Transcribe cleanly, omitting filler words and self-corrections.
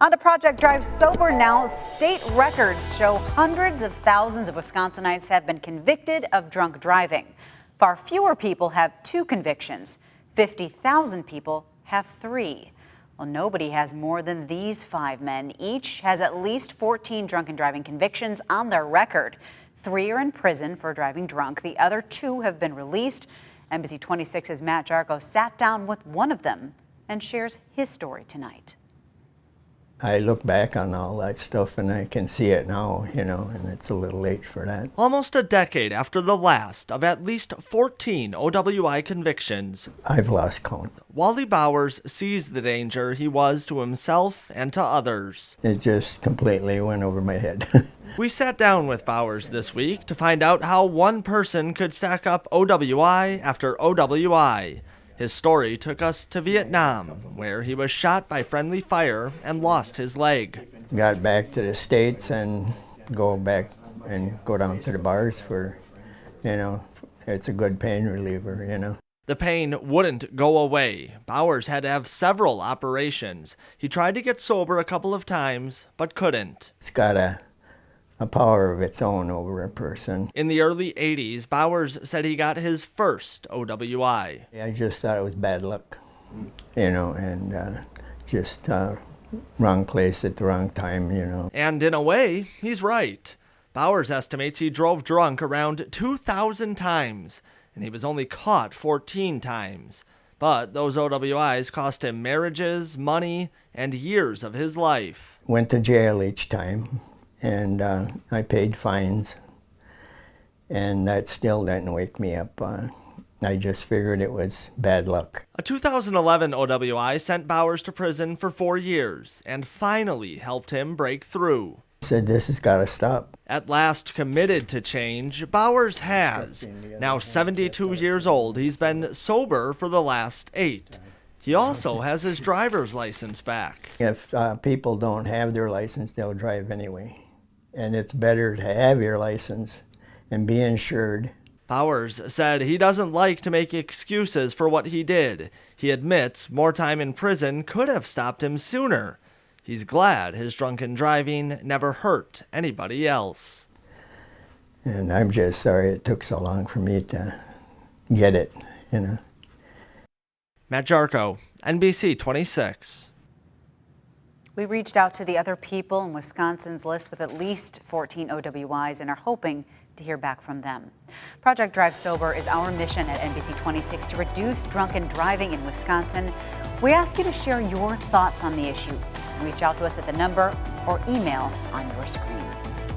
On to Project Drive Sober now. State records show hundreds of thousands of Wisconsinites have been convicted of drunk driving. Far fewer people have 2 convictions. 50,000 people have 3. Well, nobody has more than these 5 men. Each has at least 14 drunken driving convictions on their record. 3 are in prison for driving drunk. The other 2 have been released. NBC 26's Matt Jarko sat down with one of them and shares his story tonight. I look back on all that stuff and I can see it now, and it's a little late for that. Almost a decade after the last of at least 14 OWI convictions, I've lost count. Wally Bowers sees the danger he was to himself and to others. It just completely went over my head. We sat down with Bowers this week to find out how one person could stack up OWI after OWI. His story took us to Vietnam, where he was shot by friendly fire and lost his leg. Got back to the States and go down to the bars for, it's a good pain reliever, The pain wouldn't go away. Bowers had to have several operations. He tried to get sober a couple of times, but couldn't. It's got a power of its own over a person. In the early 80s, Bowers said he got his first OWI. I just thought it was bad luck, and just wrong place at the wrong time, And in a way, he's right. Bowers estimates he drove drunk around 2,000 times, and he was only caught 14 times. But those OWIs cost him marriages, money, and years of his life. Went to jail each time. And I paid fines, and that still didn't wake me up. I just figured it was bad luck. A 2011 OWI sent Bowers to prison for 4 years and finally helped him break through. I said, this has got to stop. At last committed to change, Bowers has. Now 72 years old, he's been sober for the last 8. He also has his driver's license back. If people don't have their license, they'll drive anyway. And it's better to have your license and be insured. Bowers said he doesn't like to make excuses for what he did. He admits more time in prison could have stopped him sooner. He's glad his drunken driving never hurt anybody else. And I'm just sorry it took so long for me to get it, Matt Jarko, NBC 26. We reached out to the other people in Wisconsin's list with at least 14 OWIs and are hoping to hear back from them. Project Drive Sober is our mission at NBC 26 to reduce drunken driving in Wisconsin. We ask you to share your thoughts on the issue. Reach out to us at the number or email on your screen.